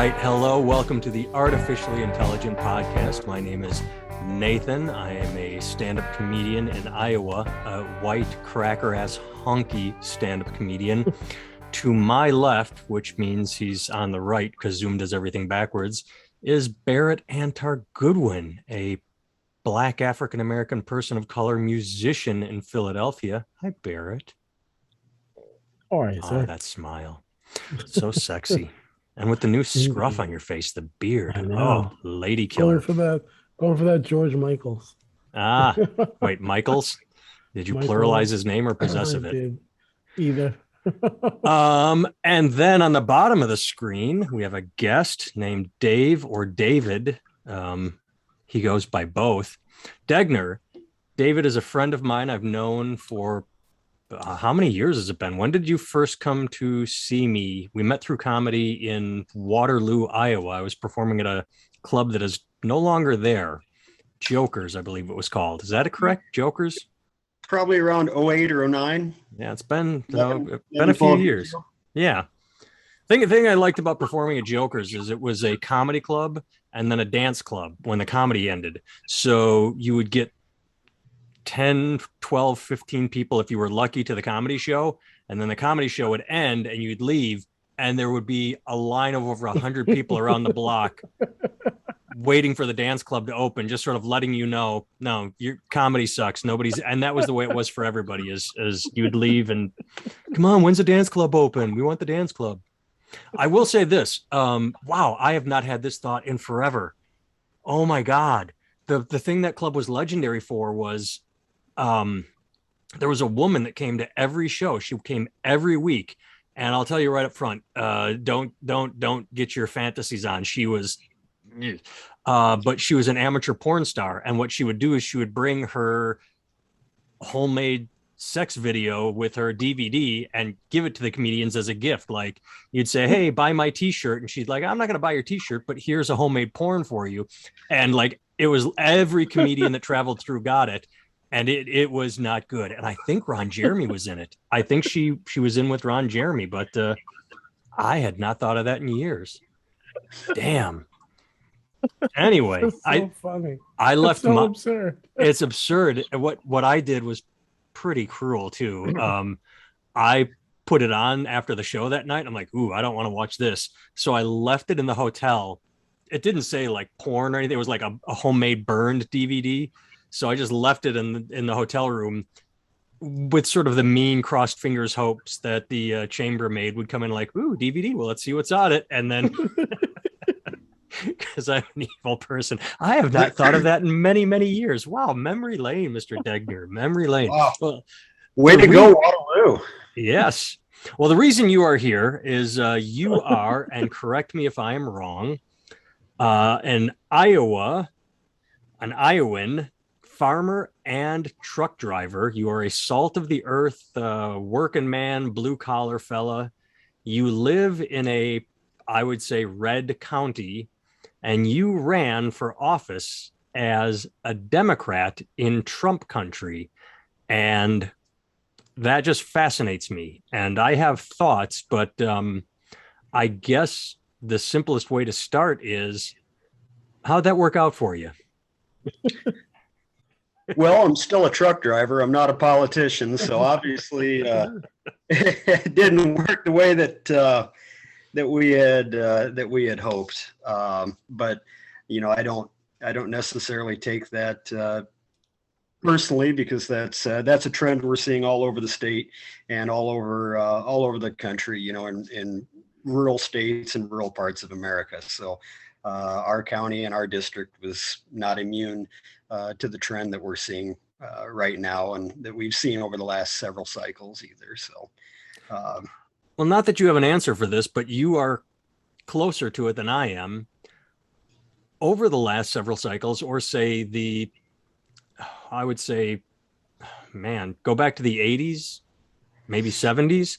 right, hello, welcome to the Artificially Intelligent Podcast. My name is Nathan. I am a stand-up comedian in Iowa, a white cracker-ass honky stand-up comedian. To my left, which means he's on the right because Zoom does everything backwards, is Barrett Antar Goodwin, a Black African-American person of color musician in Philadelphia. Hi, Barrett. All right, Oh, sir. that smile. So sexy. And with the new scruff on your face, the beard. I know. Oh, lady killer. Going for that George Michaels. Ah, wait, Michaels? Did you pluralize his name or possessive I it? did. Either. And then on the bottom of the screen, we have a guest named Dave or David. He goes by both. Degner. David is a friend of mine I've known for how many years has it been? When did you first come to see me? We met through comedy in Waterloo, Iowa. I was performing at a club that is no longer there. Jokers, I believe it was called. Is that correct? Jokers? Probably around 08 or 09. Yeah, it's been a few years. Yeah. Thing I liked about performing at Jokers is it was a comedy club and then a dance club when the comedy ended. So you would get 10, 12, 15 people if you were lucky to the comedy show, and then the comedy show would end and you'd leave and there would be a line of over 100 people around the block waiting for the dance club to open, just sort of letting you know, no, your comedy sucks. Nobody's, and that was the way it was for everybody is you'd leave and come on, when's the dance club open? We want the dance club. I will say this. Wow, I have not had this thought in forever. Oh my God. The thing that club was legendary for was there was a woman that came to every show. She came every week. And I'll tell you right up front, don't get your fantasies on. She was, but she was an amateur porn star. And what she would do is she would bring her homemade sex video with her DVD and give it to the comedians as a gift. Like you'd say, hey, buy my t-shirt. And she's like, I'm not going to buy your t-shirt, but here's a homemade porn for you. And like, it was every comedian that traveled through got it. And it was not good. And I think Ron Jeremy was in it. I think she was in with Ron Jeremy, but I had not thought of that in years. Damn. Anyway, so funny. I left so absurd. It's absurd. What I did was pretty cruel too. I put it on after the show that night. I'm like, ooh, I don't want to watch this. So I left it in the hotel. It didn't say like porn or anything. It was like a homemade burned DVD. So I just left it in the hotel room with sort of the mean crossed fingers hopes that the chambermaid would come in like, ooh, DVD. Well, let's see what's on it. And then because I'm an evil person, I have not thought of that in many, many years. Wow. Memory lane, Mr. Degner. Memory lane. Wow. Well, way to go, Waterloo. Yes. Well, the reason you are here is you are, and correct me if I am wrong, an Iowan farmer and truck driver. You are a salt of the earth, working man, blue collar fella. You live in a, I would say, red county, and you ran for office as a Democrat in Trump country. And that just fascinates me. And I have thoughts, but I guess the simplest way to start is, how'd that work out for you? Well, I'm still a truck driver. I'm not a politician, so obviously it didn't work the way that we had hoped. But you know, I don't necessarily take that personally, because that's a trend we're seeing all over the state and all over the country. You know, in rural states and rural parts of America. So our county and our district was not immune to the trend that we're seeing right now and that we've seen over the last several cycles either. So, well, not that you have an answer for this, but you are closer to it than I am. Over the last several cycles, or say I would say, man, go back to the 80s, maybe 70s.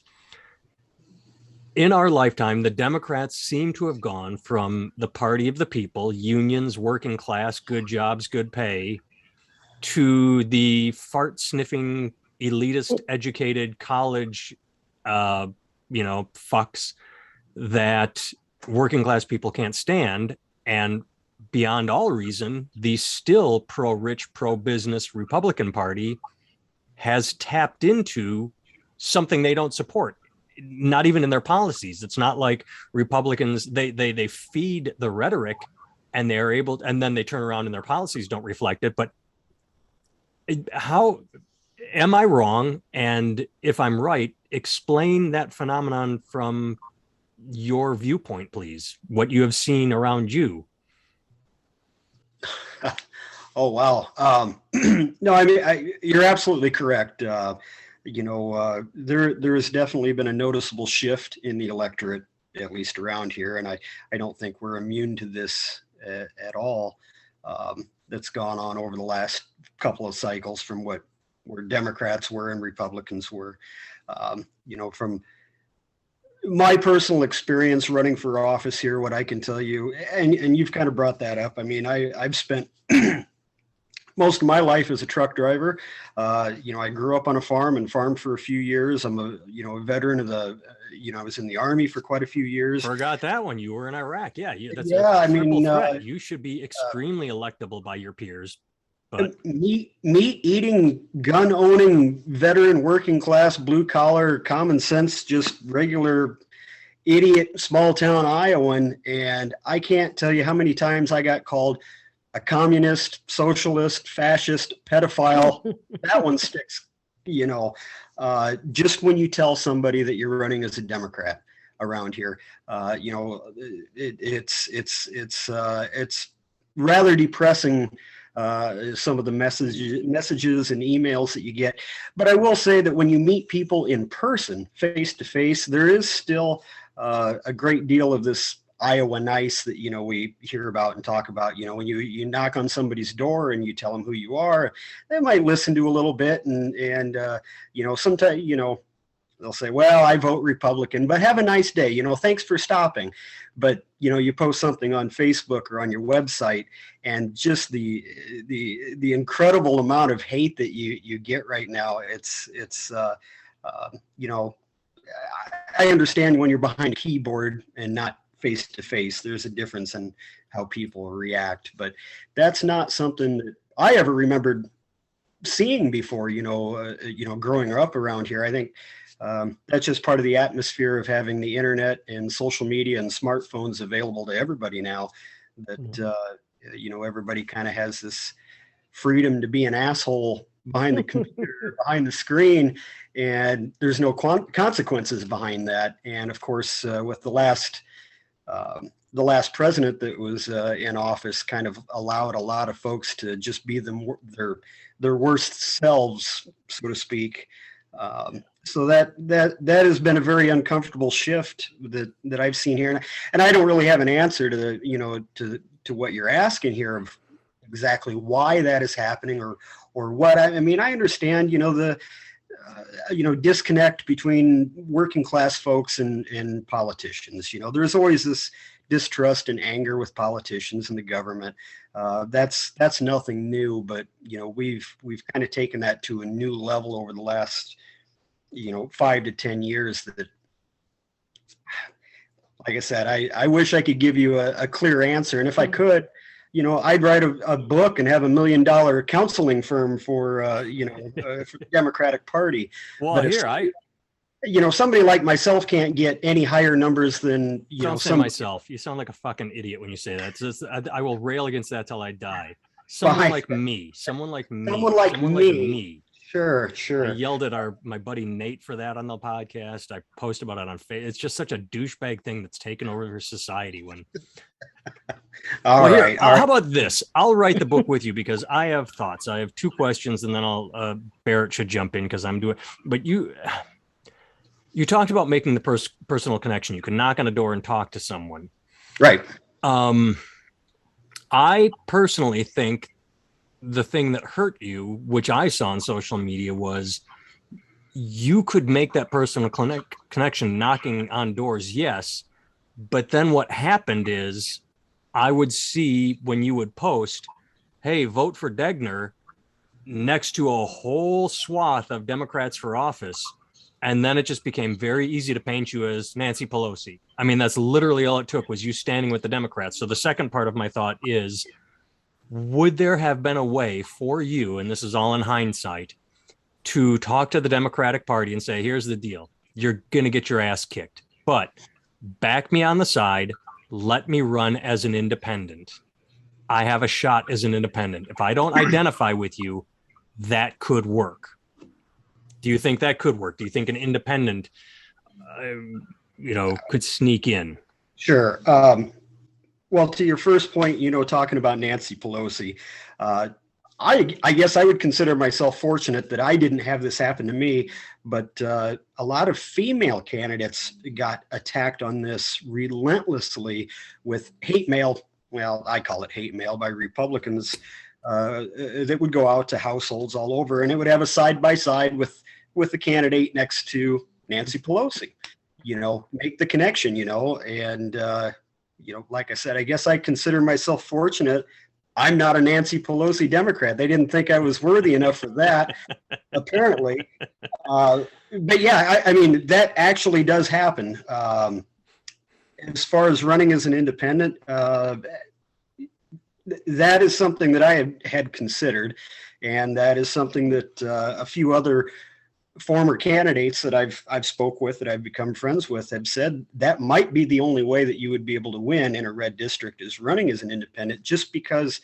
In our lifetime, the Democrats seem to have gone from the party of the people, unions, working class, good jobs, good pay, to the fart sniffing, elitist, educated college, fucks that working class people can't stand. And beyond all reason, the still pro-rich, pro-business Republican Party has tapped into something they don't support, not even in their policies. It's not like Republicans, they feed the rhetoric and they're able, and then they turn around and their policies don't reflect it. But how am I wrong? And if I'm right, explain that phenomenon from your viewpoint, please. What you have seen around you. Oh, wow. No, I mean, you're absolutely correct. There has definitely been a noticeable shift in the electorate, at least around here. And I don't think we're immune to this at all. That's gone on over the last couple of cycles from where Democrats were and Republicans were. From my personal experience running for office here, what I can tell you, and you've kind of brought that up. I mean, I've spent most of my life as a truck driver. I grew up on a farm and farmed for a few years. I'm a veteran of the, I was in the Army for quite a few years. Forgot that one. You were in Iraq. Yeah. That's I mean, you should be extremely electable by your peers. But meat eating, gun owning, veteran, working class, blue collar, common sense, just regular idiot, small town Iowan. And I can't tell you how many times I got called a communist, socialist, fascist, pedophile. That one sticks, just when you tell somebody that you're running as a Democrat around here. It's rather depressing. Some of the messages and emails that you get. But I will say that when you meet people in person, face to face, there is still a great deal of this Iowa nice that, we hear about and talk about. When you knock on somebody's door and you tell them who you are, they might listen to a little bit and sometimes, they'll say, well, I vote Republican, but have a nice day. Thanks for stopping. But, you post something on Facebook or on your website and just the incredible amount of hate that you get right now. I understand when you're behind a keyboard and not face to face, there's a difference in how people react, but that's not something that I ever remembered seeing before, growing up around here. I think that's just part of the atmosphere of having the internet and social media and smartphones available to everybody now, that everybody kind of has this freedom to be an asshole behind the computer, behind the screen, and there's no consequences behind that. And of course, with the last president that was in office, kind of allowed a lot of folks to just be their worst selves, so to speak. So that has been a very uncomfortable shift that I've seen here, and I don't really have an answer to what you're asking here of exactly why that is happening or what. I mean, I understand the disconnect between working class folks and politicians. There's always this distrust and anger with politicians and the government. That's nothing new, but we've kind of taken that to a new level over the last 5 to 10 years. That, like I said, I wish I could give you a clear answer, and if I could, I'd write a book and have $1 million counseling firm for for the Democratic Party. Well, but somebody like myself can't get any higher numbers than Don't say myself. You sound like a fucking idiot when you say that. It's just, I will rail against that till I die. Someone like me. Sure. I yelled at my buddy Nate for that on the podcast. I post about it on Facebook. It's just such a douchebag thing that's taken over society. When all right. How about this? I'll write the book with you because I have thoughts. I have 2 questions, and then I'll Barrett should jump in because I'm doing. But you talked about making the personal connection. You can knock on a door and talk to someone. Right. I personally think the thing that hurt you, which I saw on social media, was you could make that personal connection knocking on doors, yes. But then what happened is I would see when you would post, hey, vote for Degner, next to a whole swath of Democrats for office. And then it just became very easy to paint you as Nancy Pelosi. I mean, that's literally all it took, was you standing with the Democrats. So the second part of my thought is, would there have been a way for you, and this is all in hindsight, to talk to the Democratic Party and say, here's the deal. You're going to get your ass kicked, but back me on the side. Let me run as an independent. I have a shot as an independent. If I don't identify with you, that could work. Do you think that could work? Do you think an independent, could sneak in? Sure. Well, to your first point, talking about Nancy Pelosi, I guess I would consider myself fortunate that I didn't have this happen to me, but a lot of female candidates got attacked on this relentlessly with hate mail. Well, I call it hate mail by Republicans that would go out to households all over, and it would have a side by side with the candidate next to Nancy Pelosi. Make the connection. And like I said, I guess I consider myself fortunate. I'm not a Nancy Pelosi Democrat. They didn't think I was worthy enough for that, apparently. But yeah, I mean, that actually does happen. As far as running as an independent, that is something that I had considered. And that is something that a few other former candidates that I've spoke with, that I've become friends with, have said that might be the only way that you would be able to win in a red district, is running as an independent, just because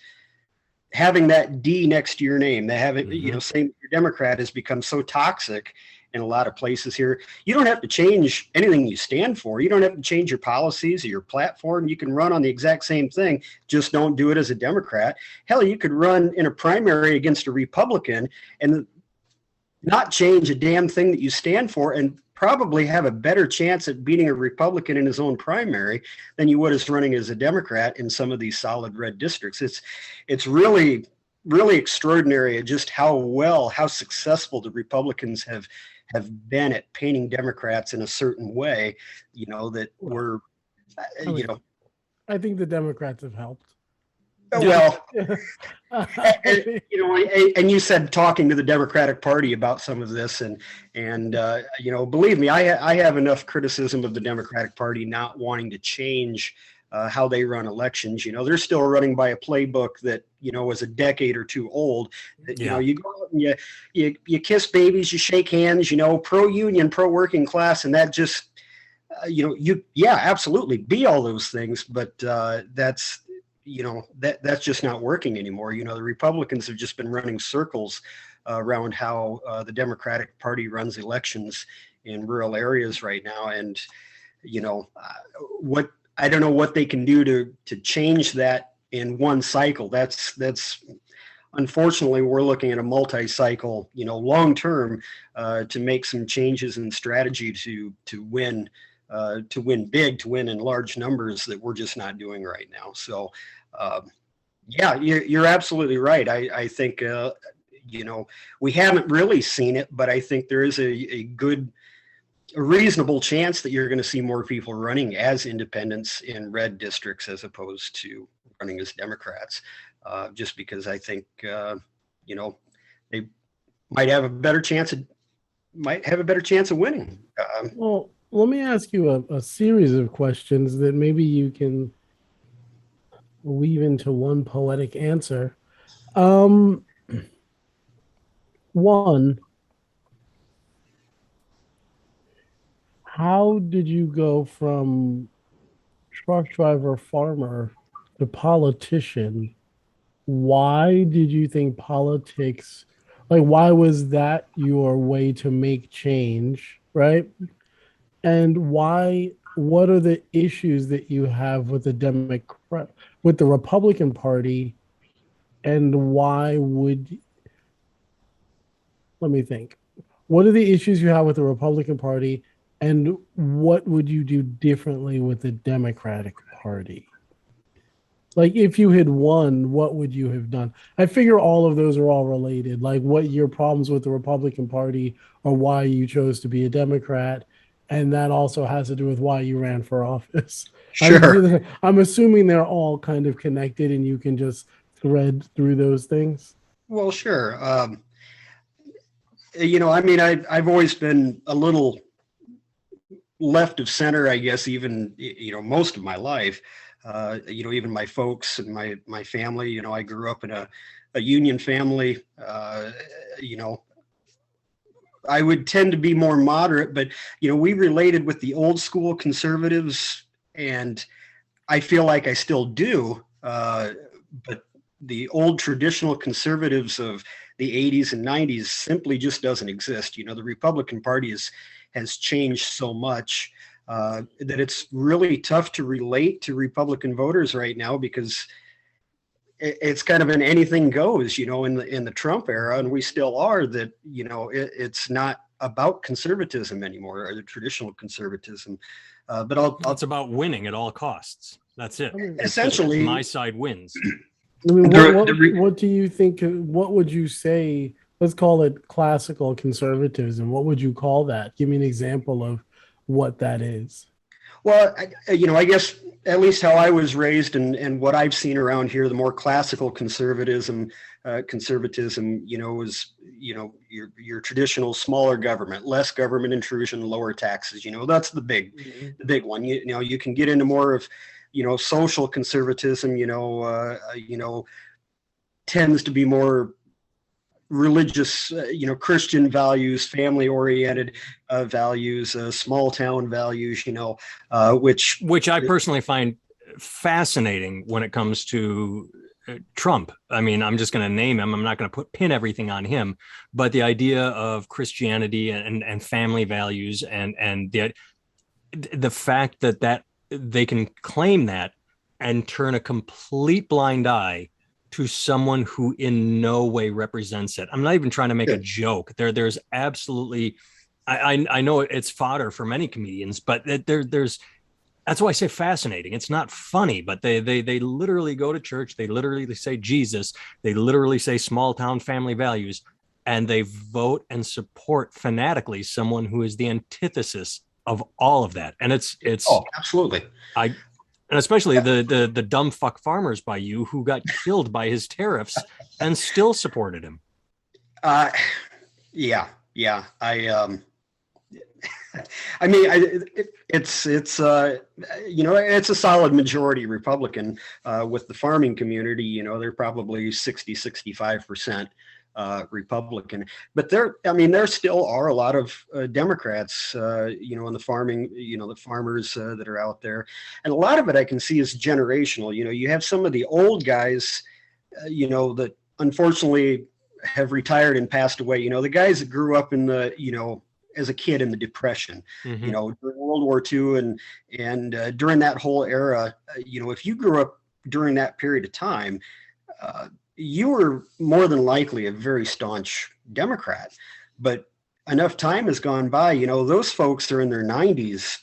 having that D next to your name, that having, saying you're Democrat has become so toxic in a lot of places here. You don't have to change anything you stand for. You don't have to change your policies or your platform. You can run on the exact same thing, just don't do it as a Democrat. Hell, you could run in a primary against a Republican and not change a damn thing that you stand for, and probably have a better chance at beating a Republican in his own primary than you would as running as a Democrat in some of these solid red districts. It's really, really extraordinary at just how successful the Republicans have been at painting Democrats in a certain way, that we're, I think the Democrats have helped. Well, and you said talking to the Democratic Party about some of this, and believe me, I have enough criticism of the Democratic Party not wanting to change how they run elections. They're still running by a playbook that was a decade or two old. You go out and you kiss babies, you shake hands, pro union, pro working class, and that just absolutely be all those things, but that's just not working anymore. The Republicans have just been running circles around how the Democratic Party runs elections in rural areas right now. And, I don't know what they can do to change that in one cycle. That's unfortunately, we're looking at a multi-cycle, long term, to make some changes in strategy to win big, to win in large numbers that we're just not doing right now. So, you're absolutely right. I think, we haven't really seen it, but I think there is a reasonable chance that you're going to see more people running as independents in red districts as opposed to running as Democrats, just because I think, they might have a better chance of winning. Well, let me ask you a series of questions that maybe you can weave into one poetic answer. One, how did you go from truck driver farmer to politician? Why did you think politics, why was that your way to make change, right? And what are the issues that you have with the Republican Party, and let me think. What are the issues you have with the Republican Party, and what would you do differently with the Democratic Party? If you had won, what would you have done? I figure all of those are all related. What your problems with the Republican Party or why you chose to be a Democrat. And that also has to do with why you ran for office. Sure. I'm assuming they're all kind of connected and you can just thread through those things. Well, sure. I mean, I've always been a little left of center, I guess, even, most of my life. Even my folks and my family, I grew up in a union family. I would tend to be more moderate, but, we related with the old school conservatives, and I feel like I still do. But the old traditional conservatives of the 80s and 90s simply just doesn't exist. The Republican Party has changed so much that it's really tough to relate to Republican voters right now, because it's kind of an anything goes, in the Trump era, and we still are. That it's not about conservatism anymore, or the traditional conservatism. But it's about winning at all costs. That's it. Essentially, my side wins. I mean, what do you think? What would you say? Let's call it classical conservatism. What would you call that? Give me an example of what that is. Well, I guess at least how I was raised and what I've seen around here, the more classical conservatism, was, your traditional smaller government, less government intrusion, lower taxes. That's the big one. You can get into more of, social conservatism, tends to be more religious, Christian values, family oriented values, small town values, which I personally find fascinating when it comes to Trump. I mean, I'm just going to name him. I'm not going to pin everything on him, but the idea of Christianity and family values and the fact that they can claim that and turn a complete blind eye to someone who in no way represents it. I'm not even trying to make a joke. There's absolutely, I know it's fodder for many comedians, but there's that's why I say fascinating. It's not funny, but they literally go to church. They literally say Jesus. They literally say small town family values, and they vote and support fanatically someone who is the antithesis of all of that. And it's absolutely. And especially the dumb fuck farmers by you who got killed by his tariffs and still supported him. Yeah. I mean, it's a solid majority Republican with the farming community. They're probably 65% Republican, but there still are a lot of Democrats, in the farming, the farmers that are out there. And a lot of it I can see is generational. You have some of the old guys, that unfortunately have retired and passed away. The guys that grew up in the, as a kid in the Depression, Mm-hmm. during World War II and during that whole era, if you grew up during that period of time, you were more than likely a very staunch Democrat. But enough time has gone by, those folks are in their 90s,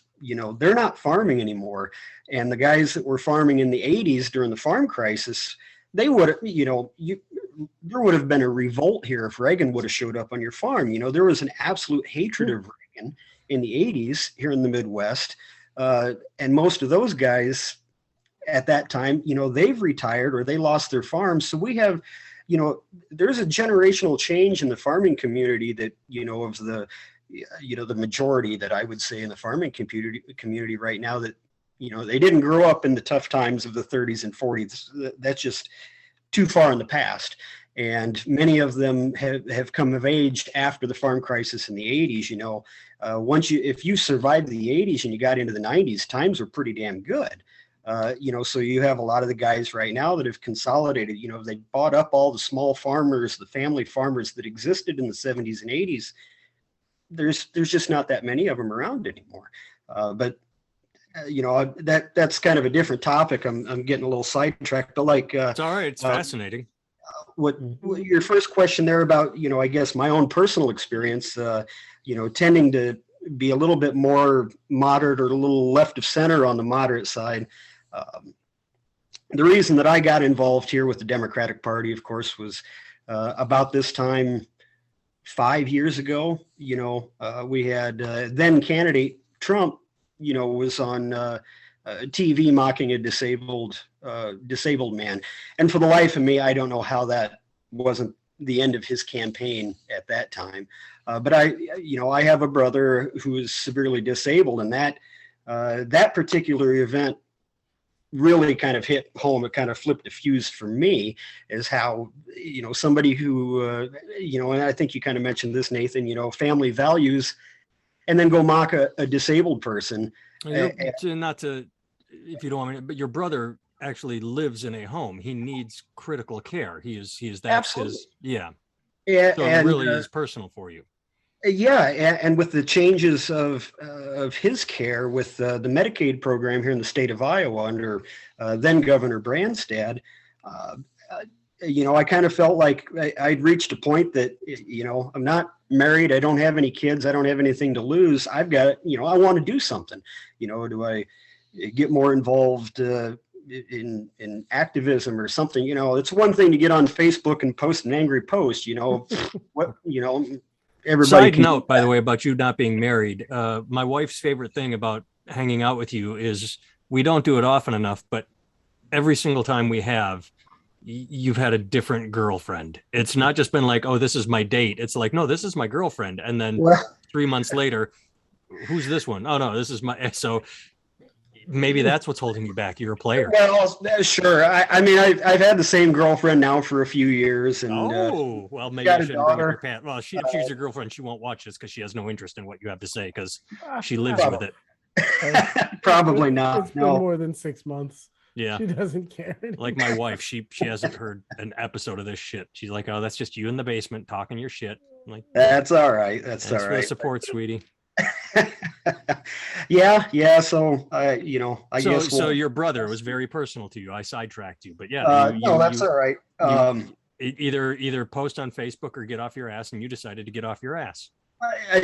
they're not farming anymore. And the guys that were farming in the 80s during the farm crisis, they would, there would have been a revolt here if Reagan would have showed up on your farm. There was an absolute hatred of Reagan in the 80s here in the Midwest. And most of those guys at that time, they've retired or they lost their farms. So we have, there's a generational change in the farming community that, of the majority that I would say in the farming community right now that, they didn't grow up in the tough times of the 30s and 40s. That's just too far in the past. And many of them have come of age after the farm crisis in the 80s. If you survived the 80s and you got into the 90s, times were pretty damn good. So you have a lot of the guys right now that have consolidated, they bought up all the small farmers, the family farmers that existed in the 70s and 80s. There's just not that many of them around anymore. But that's kind of a different topic. I'm getting a little sidetracked, but it's all right. It's fascinating. What your first question there about, I guess my own personal experience, tending to be a little bit more moderate or a little left of center on the moderate side. The reason that I got involved here with the Democratic Party, of course, was about this time 5 years ago. We had then candidate Trump, was on TV mocking a disabled man. And for the life of me, I don't know how that wasn't the end of his campaign at that time. But I have a brother who is severely disabled, and that particular event really kind of hit home. It kind of flipped the fuse for me, is how, somebody who, and I think you kind of mentioned this, Nathan, family values, and then go mock a disabled person. Not to, if you don't want me, but your brother actually lives in a home. He needs critical care. He is that's Absolutely. yeah. Yeah, so it really is personal for you. Yeah, and with the changes of his care with the Medicaid program here in the state of Iowa under then Governor Branstad, I kind of felt like I'd reached a point that, I'm not married, I don't have any kids, I don't have anything to lose. I've got, I want to do something. Do I get more involved in activism or something? It's one thing to get on Facebook and post an angry post. Side note, by the way, about you not being married. My wife's favorite thing about hanging out with you is we don't do it often enough, but every single time we have, you've had a different girlfriend. It's not just been like, oh, this is my date. It's like, no, this is my girlfriend. And then 3 months later, who's this one? Oh, no, this is my. So maybe that's what's holding you back. You're a player. Well, sure. I mean, I've had the same girlfriend now for a few years, and well, maybe you shouldn't bring up your pants. Well, if she's your girlfriend, she won't watch this because she has no interest in what you have to say because she lives with it. Probably not. It's been more than 6 months. Yeah, she doesn't care anymore. Like my wife, she hasn't heard an episode of this shit. She's like, oh, that's just you in the basement talking your shit. I'm like, that's all right. That's all right. For the support, sweetie. Yeah. So I guess. So your brother was very personal to you. I sidetracked you, but yeah. No, that's all right. Either post on Facebook or get off your ass, and you decided to get off your ass. I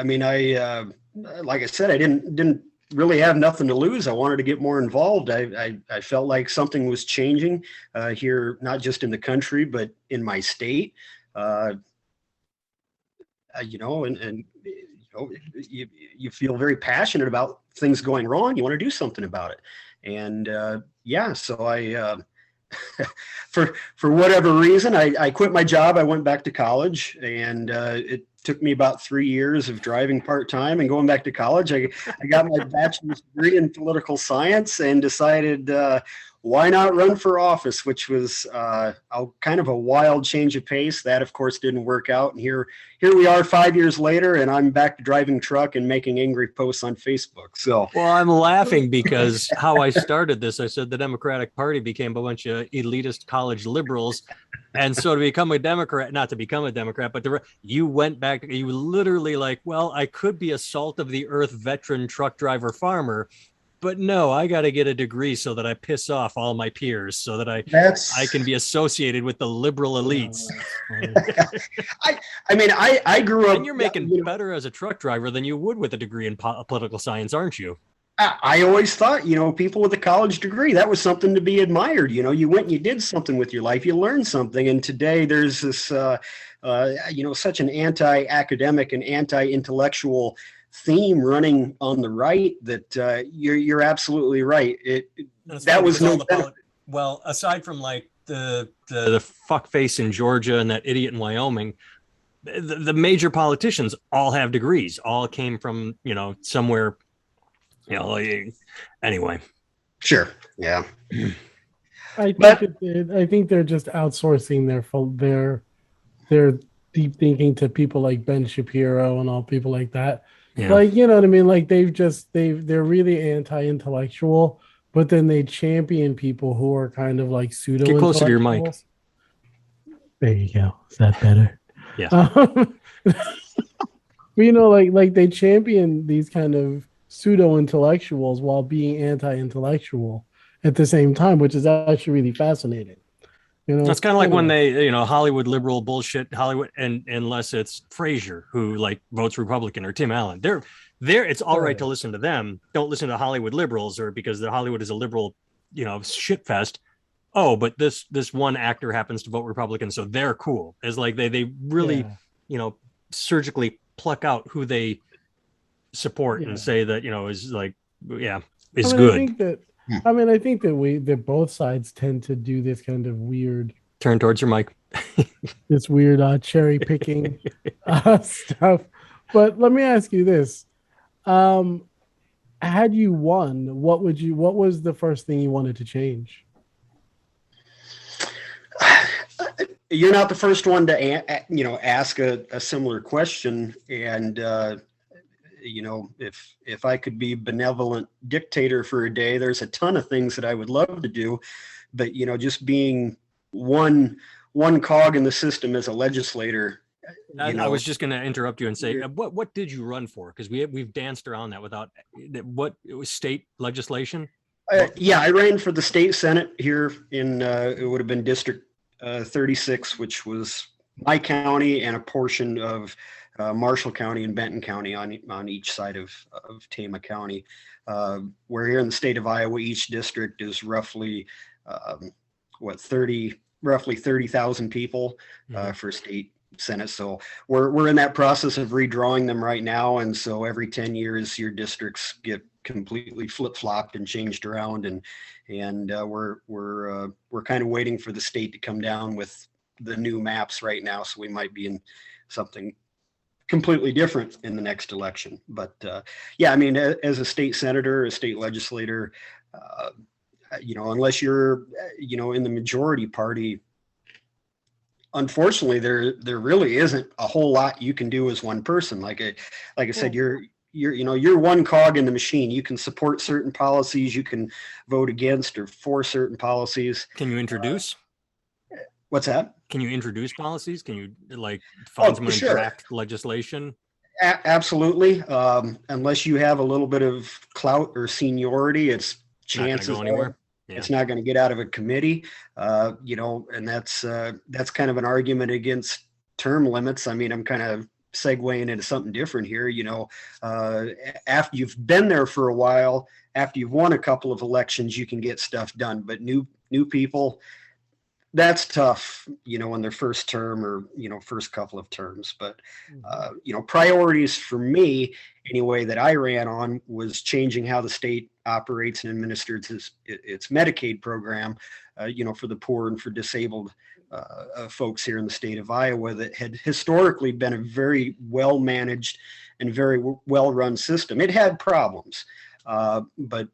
mean, like I said, I didn't really have nothing to lose. I wanted to get more involved. I felt like something was changing here, not just in the country, but in my state. You feel very passionate about things going wrong. You want to do something about it. And so I, for whatever reason, I quit my job. I went back to college, and it took me about 3 years of driving part-time and going back to college. I got my bachelor's degree in political science and decided, why not run for office, which was kind of a wild change of pace. That, of course, didn't work out. And here we are 5 years later, and I'm back to driving truck and making angry posts on Facebook. So, well, I'm laughing because how I started this, I said the Democratic Party became a bunch of elitist college liberals. And so to become a Democrat, not to become a Democrat, but you went back, you literally like, well, I could be a salt of the earth veteran truck driver farmer. But no, I got to get a degree so that I piss off all my peers, so that I can be associated with the liberal elites. I grew up. And you're making better as a truck driver than you would with a degree in political science, aren't you? I always thought, people with a college degree, that was something to be admired. You went and you did something with your life, you learned something. And today there's this, such an anti-academic and anti-intellectual theme running on the right that you're absolutely right. That was no about, well, aside from like the fuckface in Georgia and that idiot in Wyoming, the major politicians all have degrees, all came from somewhere, anyway. Sure. Yeah. I think they're just outsourcing their deep thinking to people like Ben Shapiro and all people like that. Yeah. Like, you know what I mean? Like they're really anti-intellectual, but then they champion people who are kind of like pseudo. Get closer to your mic. There you go. Is that better? Yeah. Like they champion these kind of pseudo intellectuals while being anti-intellectual at the same time, which is actually really fascinating. That's kind of like when they, Hollywood liberal bullshit, Hollywood, and unless it's Frazier who like votes Republican or Tim Allen, they're it's all right to listen to them. Don't listen to Hollywood liberals, or because the Hollywood is a liberal, shit fest. Oh, but this one actor happens to vote Republican, so they're cool. It's like they really, surgically pluck out who they support and say that, is like, is good. I think that both sides tend to do this kind of weird. Turn towards your mic. this weird cherry picking stuff. But let me ask you this: um, had you won, what was the first thing you wanted to change? You're not the first one to ask a similar question, and if I could be benevolent dictator for a day, there's a ton of things that I would love to do, but just being one cog in the system as a legislator. I was just going to interrupt you and say, what did you run for? Because we've danced around that without what it was state legislation. Yeah, I ran for the state senate here in it would have been District 36, which was my county and a portion of Marshall County and Benton County on each side of Tama County. Where here in the state of Iowa, each district is roughly roughly 30,000 people for state senate. So we're in that process of redrawing them right now, and so every 10 years your districts get completely flip-flopped and changed around, and we're kind of waiting for the state to come down with the new maps right now, so we might be in something completely different in the next election. But yeah, I mean, as a state senator, a state legislator, unless you're in the majority party, unfortunately there really isn't a whole lot you can do as one person. Like I said, you're one cog in the machine. You can support certain policies, you can vote against or for certain policies. Can you introduce? What's that? Can you introduce policies? Can you find someone sure. and draft legislation? Absolutely. Unless you have a little bit of clout or seniority, it's chances not gonna go anywhere. It's not going to get out of a committee. And that's kind of an argument against term limits. I mean, I'm kind of segueing into something different here. After you've been there for a while, after you've won a couple of elections, you can get stuff done. But new people, that's tough, in their first term or, first couple of terms. But, priorities for me, anyway, that I ran on was changing how the state operates and administers its Medicaid program, for the poor and for disabled folks here in the state of Iowa that had historically been a very well managed and very well run system. It had problems, but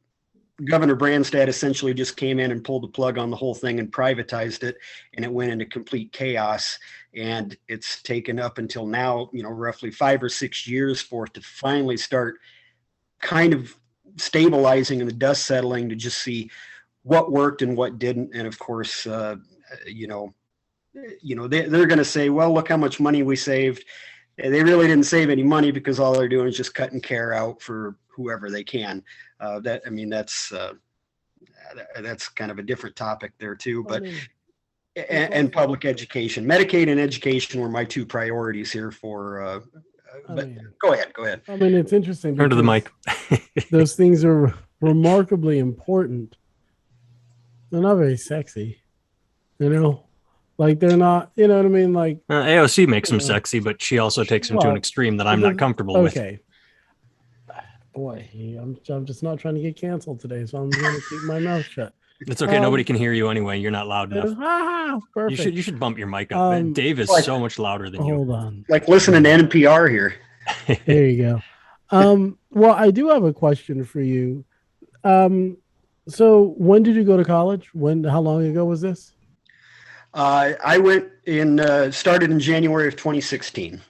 Governor Branstad essentially just came in and pulled the plug on the whole thing and privatized it, and it went into complete chaos. And it's taken up until now, roughly 5 or 6 years for it to finally start kind of stabilizing and the dust settling to just see what worked and what didn't. And of course, they're going to say, well, look how much money we saved. They really didn't save any money because all they're doing is just cutting care out for whoever they can. That's kind of a different topic there too. But and public education, Medicaid and education were my two priorities here for. Go ahead. I mean, it's interesting. Turn to the mic. Those things are remarkably important. They're not very sexy, Like they're not, you know what I mean? Like AOC makes them sexy, but she also takes them to an extreme that I'm not comfortable with. Okay. Boy, I'm just not trying to get canceled today, so I'm going to keep my mouth shut. It's okay. Nobody can hear you anyway. You're not loud enough. Perfect. You should bump your mic up. Dave is so much louder than you. Hold on. Like listening to NPR here. There you go. Well, I do have a question for you. So when did you go to college? How long ago was this? I went started in January of 2016.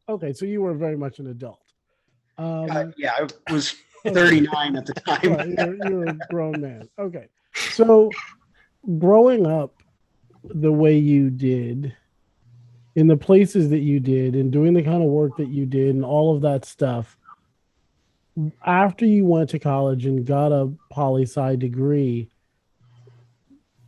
Okay, so you were very much an adult. Yeah, I was 39 at the time. Right, you're a grown man. Okay, so growing up the way you did, in the places that you did, and doing the kind of work that you did, and all of that stuff, after you went to college and got a poli-sci degree,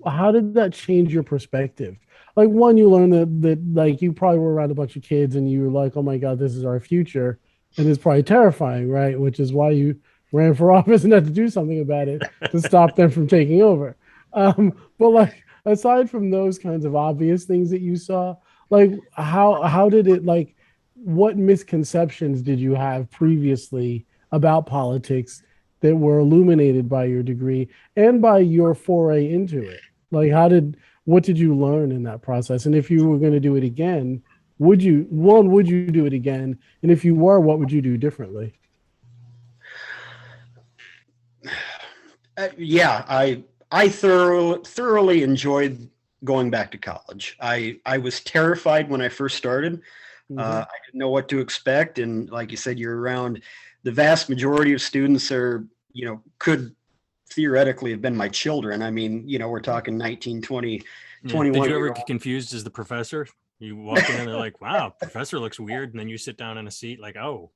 how did that change your perspective? Like, one, you learned that like you probably were around a bunch of kids and you were like, oh my God, this is our future. And it's probably terrifying, right? Which is why you ran for office and had to do something about it to stop them from taking over. But like, aside from those kinds of obvious things that you saw, like how did it, like, what misconceptions did you have previously about politics that were illuminated by your degree and by your foray into it? Like, what did you learn in that process? And if you were going to do it again, would you do it again? And if you were, what would you do differently? Yeah, I thoroughly enjoyed going back to college. I was terrified when I first started. I didn't know what to expect, and like you said, you're around the vast majority of students are, could theoretically have been my children. I mean, we're talking 19, 20, 21. Did you ever get confused as the professor? You walk in and they're like, wow, professor looks weird. And then you sit down in a seat like, oh.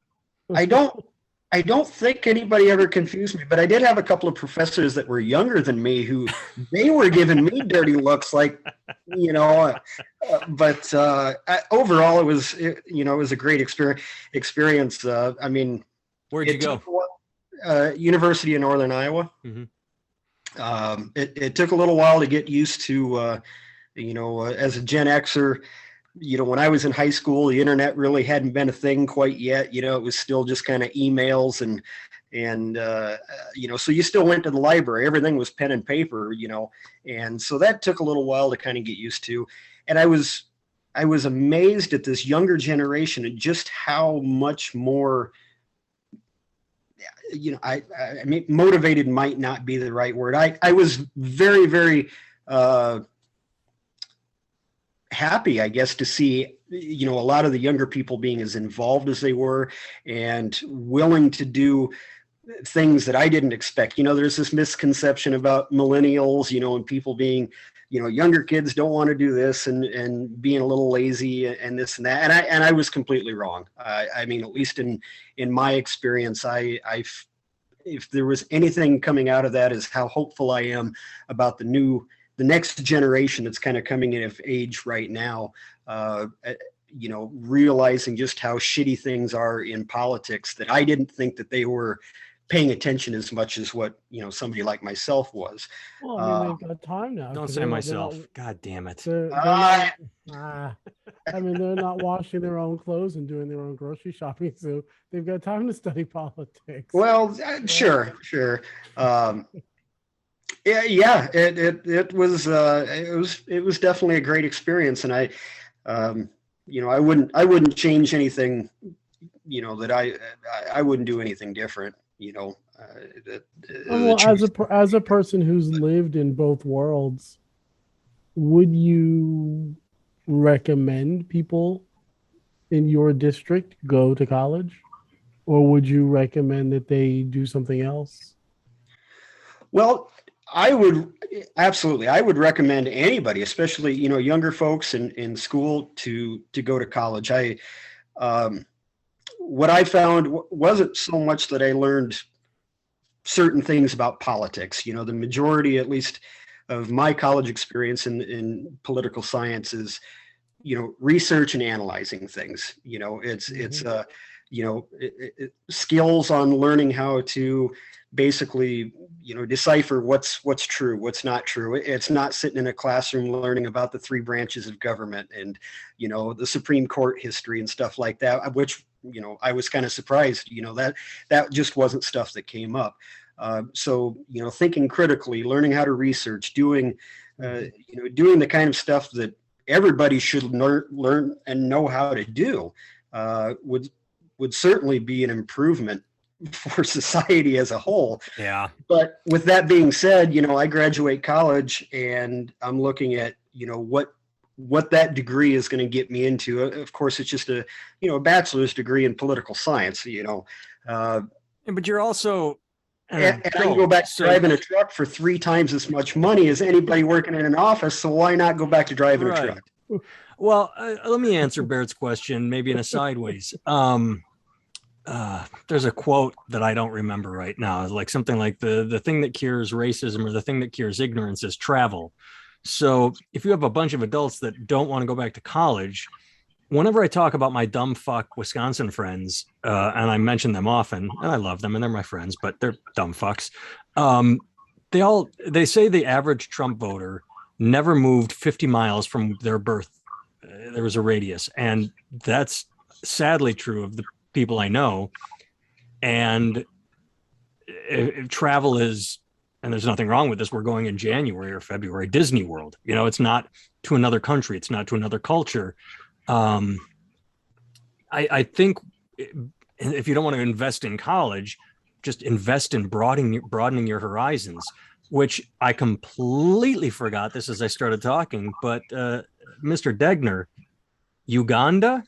I don't think anybody ever confused me, but I did have a couple of professors that were younger than me who they were giving me dirty looks like, but overall it was a great experience. I mean, where'd you go? University of Northern Iowa. Mm-hmm. It took a little while to get used to, as a Gen Xer, when I was in high school, the internet really hadn't been a thing quite yet. It was still just kind of emails and so you still went to the library. Everything was pen and paper, and so that took a little while to kind of get used to. And I was amazed at this younger generation and just how much more, I mean, motivated might not be the right word. I was very, very, happy, I guess, to see, a lot of the younger people being as involved as they were and willing to do things that I didn't expect. There's this misconception about millennials, and people being, younger kids don't want to do this and being a little lazy and this and that. And I was completely wrong. I mean, at least in my experience, if there was anything coming out of that is how hopeful I am about the next generation that's kind of coming in of age right now, realizing just how shitty things are in politics, that I didn't think that they were paying attention as much as what, somebody like myself was. Well, I mean, they've got time now. Don't say myself. God damn it. They're not, I mean, they're not washing their own clothes and doing their own grocery shopping, so they've got time to study politics. Well, sure. Yeah. It was definitely a great experience, and I wouldn't change anything, that I wouldn't do anything different, Well, as a person who's lived in both worlds, would you recommend people in your district go to college, or would you recommend that they do something else? Well, I would recommend anybody, especially, younger folks in school to go to college. What I found wasn't so much that I learned certain things about politics. The majority, at least, of my college experience in political science is, research and analyzing things. It's skills on learning how to basically, decipher what's true, what's not true. It's not sitting in a classroom learning about the three branches of government and, the Supreme Court history and stuff like that, which, I was kind of surprised, that just wasn't stuff that came up. So, thinking critically, learning how to research, doing the kind of stuff that everybody should learn and know how to do, would certainly be an improvement for society as a whole. Yeah. But with that being said, I graduate college and I'm looking at, what that degree is going to get me into. Of course, it's just a bachelor's degree in political science, but you're also, and I can go back to driving a truck for 3 times as much money as anybody working in an office. So why not go back to driving a truck? Well, let me answer Barrett's question, maybe in a sideways. There's a quote that I don't remember right now. It's like something like the thing that cures racism or the thing that cures ignorance is travel. So if you have a bunch of adults that don't want to go back to college, whenever I talk about my dumb fuck Wisconsin friends, and I mention them often, and I love them and they're my friends, but they're dumb fucks. They say the average Trump voter never moved 50 miles from their birth. There was a radius, and that's sadly true of the people I know. And travel is and there's nothing wrong with this. We're going in January or February, Disney World. You know, it's not to another country. It's not to another culture. I think if you don't want to invest in college, just invest in broadening your horizons, which I completely forgot this as I started talking. But Mr. Degner, Uganda?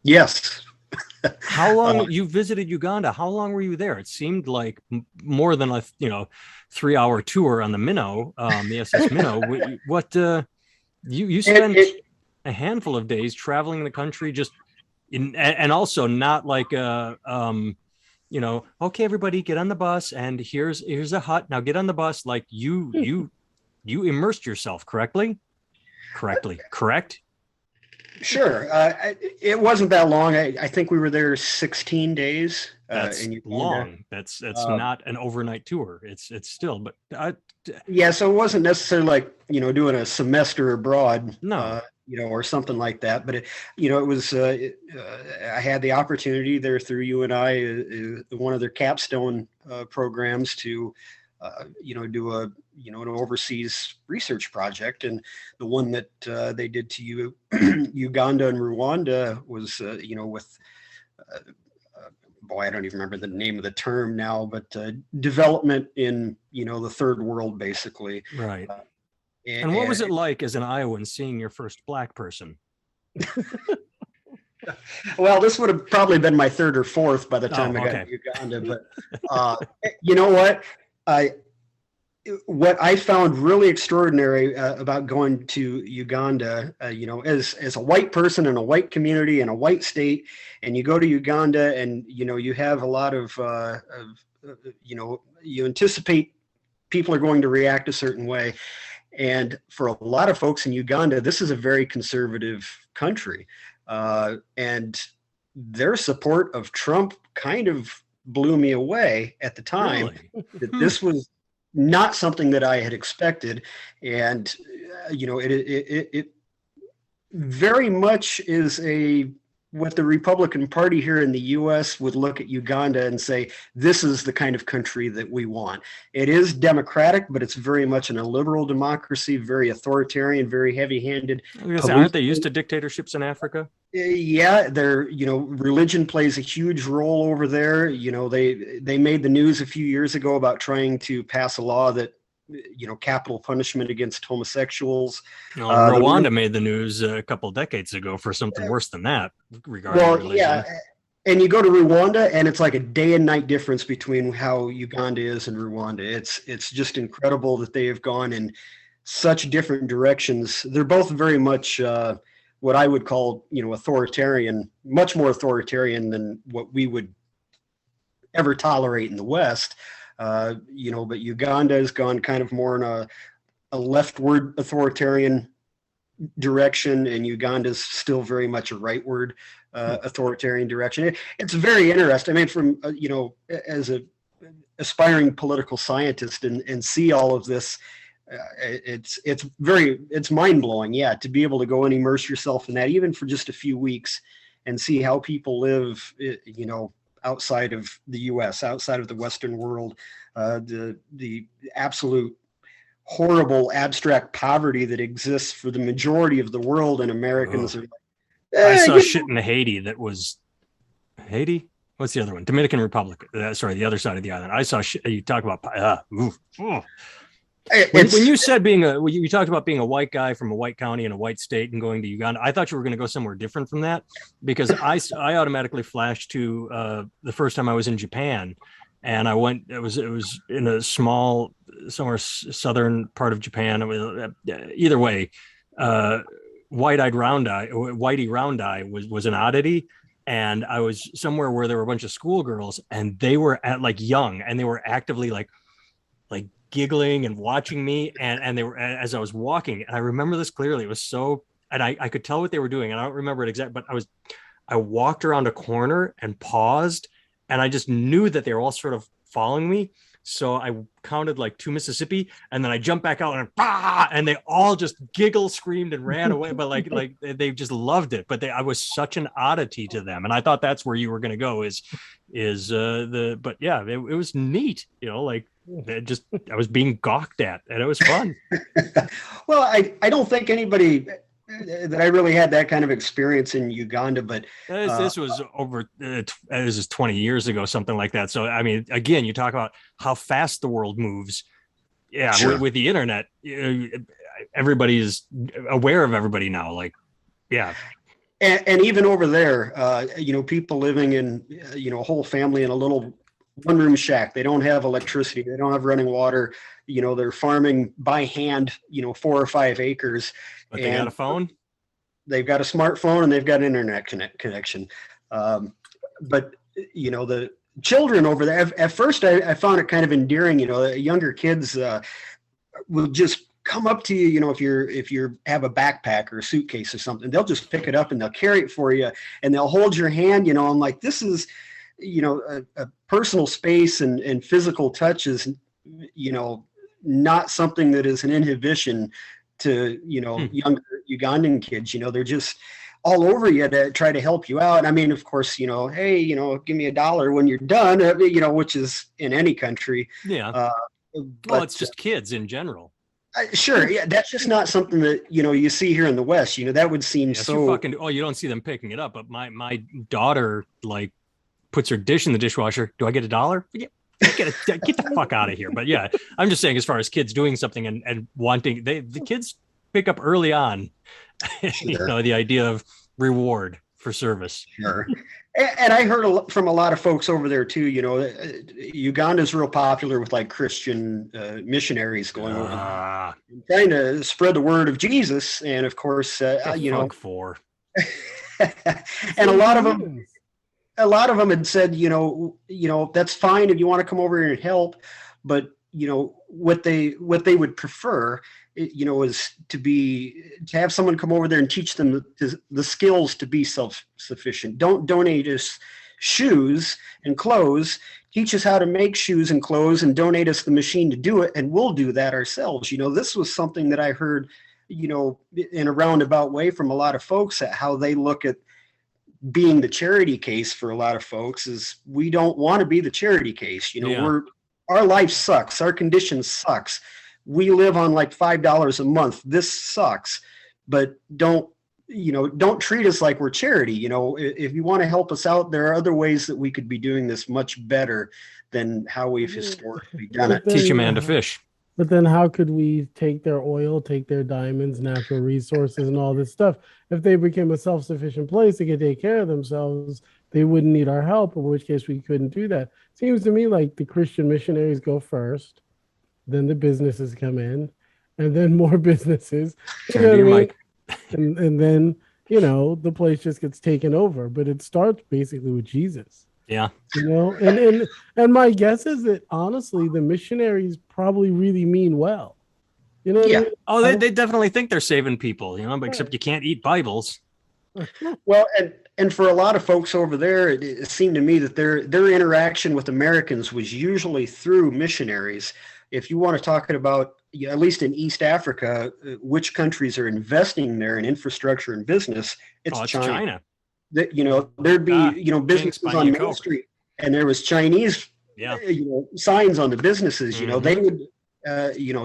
Yes. How long you visited Uganda? How long were you there? It seemed like more than a 3-hour tour on the Minnow, the SS Minnow. What you spent a handful of days traveling the country, just and also not like okay, everybody get on the bus and here's a hut. Now get on the bus. Like you immersed yourself correctly. Correct? Sure. It wasn't that long. I think we were there 16 days. That's long. That's not an overnight tour. It's still, but yeah. So it wasn't necessarily like, doing a semester abroad. No. Or something like that. But it was, I had the opportunity there through UNI, one of their capstone programs to, do an overseas research project. And the one that they did to Uganda and Rwanda was, with, boy, I don't even remember the name of the term now, but development in, the third world, basically. Right. And what was it like as an Iowan seeing your first Black person? Well, this would have probably been my third or fourth by the time I got to Uganda. But you know what? What I found really extraordinary about going to Uganda, as a white person in a white community in a white state, and you go to Uganda and, you have a lot of you anticipate people are going to react a certain way. And for a lot of folks in Uganda, this is a very conservative country. And their support of Trump kind of blew me away at the time. Really? That this was not something that I had expected. And, it very much is what the Republican Party here in the U.S. would look at Uganda and say, this is the kind of country that we want. It is democratic, but it's very much an illiberal democracy, very authoritarian, very heavy-handed. Aren't they used to dictatorships in Africa? Yeah, religion plays a huge role over there. They made the news a few years ago about trying to pass a law that, capital punishment against homosexuals. Rwanda made the news a couple of decades ago for something worse than that regarding religion. Yeah, and you go to Rwanda and it's like a day and night difference between how Uganda is and Rwanda. It's just incredible that they have gone in such different directions. They're both very much what I would call, authoritarian, much more authoritarian than what we would ever tolerate in the West. But Uganda has gone kind of more in a leftward authoritarian direction, and Uganda's still very much a rightward authoritarian direction. It's very interesting. I mean, from as a aspiring political scientist and see all of this, it's mind blowing. Yeah, to be able to go and immerse yourself in that, even for just a few weeks, and see how people live, outside of the U.S., outside of the Western world, the absolute horrible abstract poverty that exists for the majority of the world, and Americans are like, I saw shit in Haiti that was Haiti. What's the other one? Dominican Republic. Sorry, the other side of the island. I saw shit. You talk about when you said you talked about being a white guy from a white county in a white state and going to Uganda. I thought you were going to go somewhere different from that, because I automatically flashed to the first time I was in Japan, and I went. It was in a small, somewhere southern part of Japan. It was, either way, whitey round eye was an oddity. And I was somewhere where there were a bunch of schoolgirls, and they were young, and they were actively like giggling and watching me, and they were, as I was walking, and I remember this clearly. It was so, and I could tell what they were doing, and I don't remember it exactly, but I walked around a corner and paused, and I just knew that they were all sort of following me. So I counted like 2 Mississippi, and then I jumped back out and they all just giggled, screamed, and ran away. But like they just loved it. But I was such an oddity to them, and I thought that's where you were going to go. But yeah, it was neat. I was being gawked at, and it was fun. Well, I don't think anybody that I really had that kind of experience in Uganda, but This was over, this is 20 years ago, something like that. So, I mean, again, you talk about how fast the world moves. Yeah, sure. with the internet, everybody is aware of everybody now. Like, yeah. And even over there, people living in, a whole family in a little one-room shack. They don't have electricity. They don't have running water. They're farming by hand, 4 or 5 acres. But they got a phone. They've got a smartphone and they've got an internet connection. But the children over there, at first I found it kind of endearing. The younger kids will just come up to you, if you have a backpack or a suitcase or something, they'll just pick it up and they'll carry it for you and they'll hold your hand. I'm like, this is, a personal space and physical touch is, not something that is an inhibition to, younger Ugandan kids. They're just all over you to try to help you out. I mean, of course, hey, give me $1 when you're done, which is in any country. Yeah. Well, it's just kids in general. Sure. Yeah. That's just not something that, you see here in the West, that would seem so. You don't see them picking it up. But my daughter, like, puts her dish in the dishwasher. Do I get $1? Yeah. Get the fuck out of here. But yeah, I'm just saying, as far as kids doing something and wanting, the kids pick up early on, Sure. The idea of reward for service. Sure. And I heard from a lot of folks over there too, Uganda's real popular with like Christian missionaries going over, trying to spread the word of Jesus. And of course, for. And a lot of them had said, that's fine if you want to come over here and help, but what they would prefer, is to have someone come over there and teach them the skills to be self-sufficient. Don't donate us shoes and clothes. Teach us how to make shoes and clothes and donate us the machine to do it, and we'll do that ourselves. This was something that I heard, in a roundabout way from a lot of folks, at how they look at being the charity case for a lot of folks. Is we don't want to be the charity case. Our life sucks. Our condition sucks. We live on like $5 a month. This sucks, but don't treat us like we're charity. If you want to help us out, there are other ways that we could be doing this much better than how we've historically done it. Teach a man to fish. But then how could we take their oil, take their diamonds, natural resources, and all this stuff? If they became a self-sufficient place, they could take care of themselves, they wouldn't need our help, in which case we couldn't do that. Seems to me like the Christian missionaries go first, then the businesses come in, and then more businesses. And then, the place just gets taken over. But it starts basically with Jesus. Yeah. And my guess is that honestly, the missionaries probably really mean well. Yeah. I mean? Oh, they definitely think they're saving people, except you can't eat Bibles. Well, and for a lot of folks over there, it seemed to me that their interaction with Americans was usually through missionaries. If you want to talk about, at least in East Africa, which countries are investing there in infrastructure and business, it's China. That there'd be businesses on Main Street, and there was Chinese signs on the businesses. They would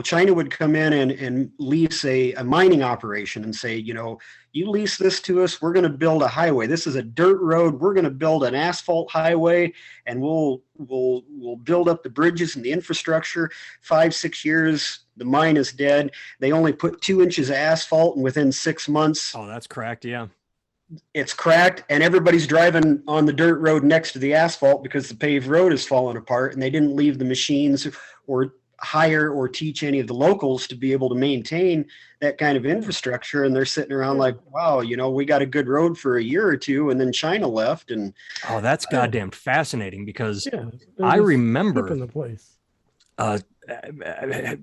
China would come in and lease a mining operation and say, you lease this to us, we're going to build a highway. This is a dirt road. We're going to build an asphalt highway, and we'll build up the bridges and the infrastructure. 5-6 years, the mine is dead. They only put 2 inches of asphalt, and within 6 months, oh, that's cracked. Yeah. It's cracked, and everybody's driving on the dirt road next to the asphalt because the paved road is falling apart, and they didn't leave the machines or hire or teach any of the locals to be able to maintain that kind of infrastructure. And they're sitting around like, wow, we got a good road for a year or two, and then China left. And oh, that's goddamn fascinating, because I remember the place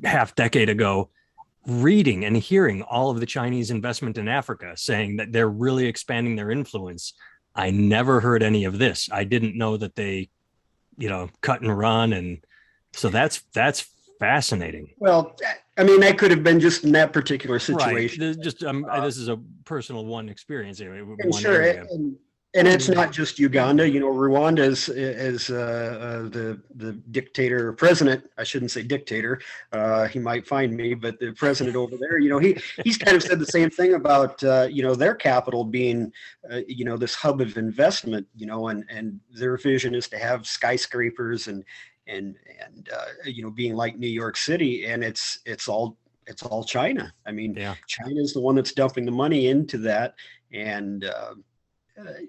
half decade ago reading and hearing all of the Chinese investment in Africa, saying that they're really expanding their influence. I never heard any of this. I didn't know that they, cut and run. And so that's fascinating. Well, I mean, that could have been just in that particular situation. Right. Just this is a personal one experience. And sure. And it's not just Uganda. You know, Rwanda is the dictator president. I shouldn't say dictator. He might find me, but the president over there, you know, he's kind of said the same thing about you know, their capital being you know, this hub of investment. You know, and their vision is to have skyscrapers and you know, being like New York City, and it's all China. I mean, China is the one that's dumping the money into that, and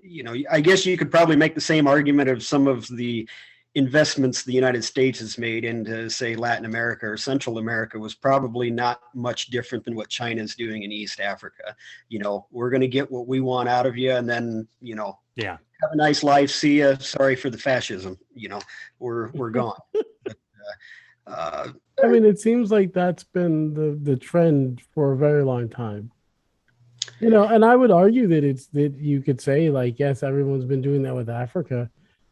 you know, I guess you could probably make the same argument of some of the investments the United States has made into, say, Latin America or Central America was probably not much different than what China's doing in East Africa. You know, we're going to get what we want out of you, and then, you know, have a nice life. See ya. Sorry for the fascism. You know, we're gone. But, I mean, it seems like that's been the trend for a very long time. You know, and I would argue that you could say, like, yes, everyone's been doing that with Africa,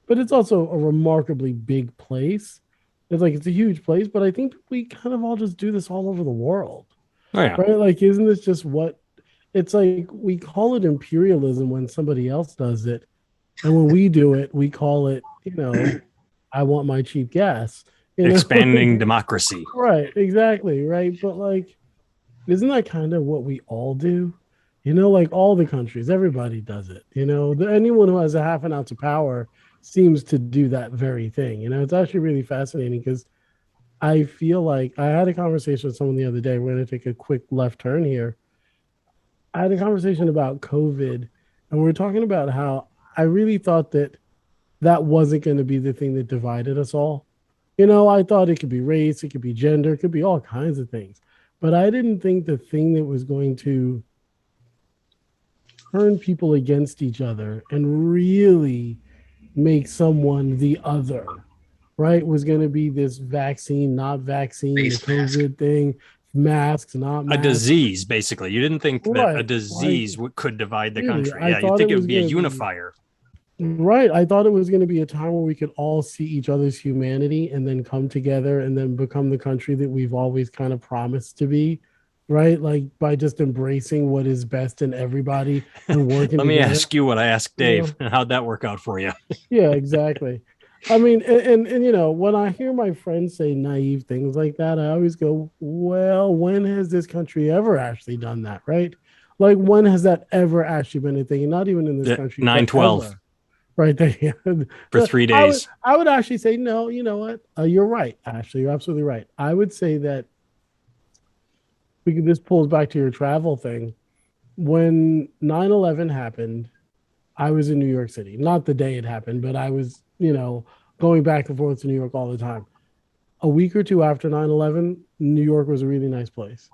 but it's also a remarkably big place. It's a huge place, but I think we kind of all just do this all over the world. Oh, yeah. Right? Like, isn't this just what it's like? We call it imperialism when somebody else does it, and when we do it, we call it, you know, I want my cheap gas. You know? Expanding democracy. Right, exactly, right. But like, isn't that kind of what we all do? You know, like all the countries, everybody does it. You know, anyone who has a half an ounce of power seems to do that very thing. You know, it's actually really fascinating because I feel like I had a conversation with someone the other day. We're going to take a quick left turn here. I had a conversation about COVID, and we were talking about how I really thought that wasn't going to be the thing that divided us all. You know, I thought it could be race, it could be gender, it could be all kinds of things. But I didn't think the thing that was going to turn people against each other and really make someone the other, right, was going to be this vaccine, not vaccine, the COVID thing, masks, not masks. A disease, basically. You didn't think that a disease could divide the country. Yeah, you think it would be a unifier. Right. I thought it was going to be a time where we could all see each other's humanity and then come together and then become the country that we've always kind of promised to be. Right, like by just embracing what is best in everybody and working. Let me ask you what I asked Dave. You know? How'd that work out for you? Yeah, exactly. I mean, and you know, when I hear my friends say naive things like that, I always go, well, when has this country ever actually done that? Right? Like, when has that ever actually been a thing? And not even in this country. 9/12. Right there. For 3 days. I would actually say, no, you know what? You're right, Ashley. You're absolutely right. I would say that this pulls back to your travel thing. When 9/11 happened, I was in New York City. Not the day it happened, but I was, you know, going back and forth to New York all the time. A week or two after 9/11, New York was a really nice place.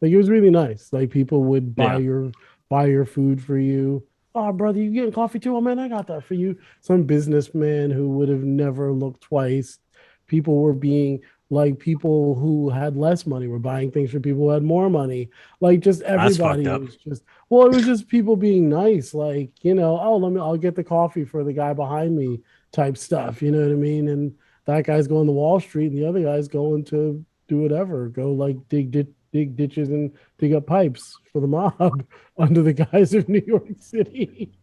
Like, it was really nice. Like, people would buy your food for you. Oh, brother, you getting coffee too? Oh, man, I got that for you. Some businessman who would have never looked twice. People were being like, people who had less money were buying things for people who had more money. Like, just everybody was just, well, it was just people being nice. Like, you know, oh, I'll get the coffee for the guy behind me type stuff. You know what I mean? And that guy's going to Wall Street and the other guy's going to do whatever, go like dig ditches and dig up pipes for the mob under the guise of New York City.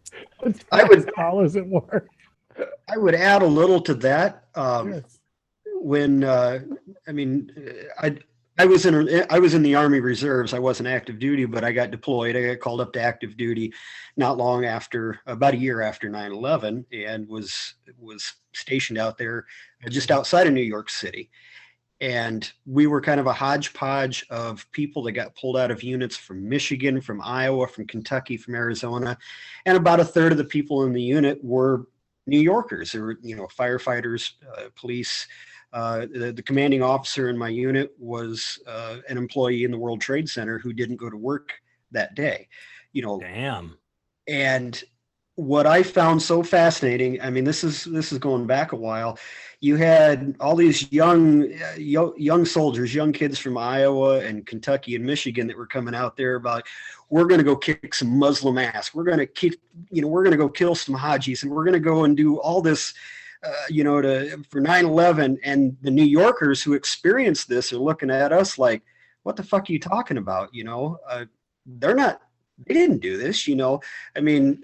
I would dollars at work. I would add a little to that. Yes. When I was in the Army Reserves. I wasn't active duty, but I got deployed. I got called up to active duty not long after, about a year after 9/11, and was stationed out there just outside of New York City. And we were kind of a hodgepodge of people that got pulled out of units from Michigan, from Iowa, from Kentucky, from Arizona. And about a third of the people in the unit were New Yorkers. There were, you know, firefighters, police. The commanding officer in my unit was an employee in the World Trade Center who didn't go to work that day. You know, damn. And what I found so fascinating, I mean, this is going back a while. You had all these young soldiers, young kids from Iowa and Kentucky and Michigan that were coming out there about, we're going to go kick some Muslim ass. We're going to go kill some Hajis, and we're going to go and do all this, for 9/11. And the New Yorkers who experienced this are looking at us like, what the fuck are you talking about? You know, they're not they didn't do this, I mean,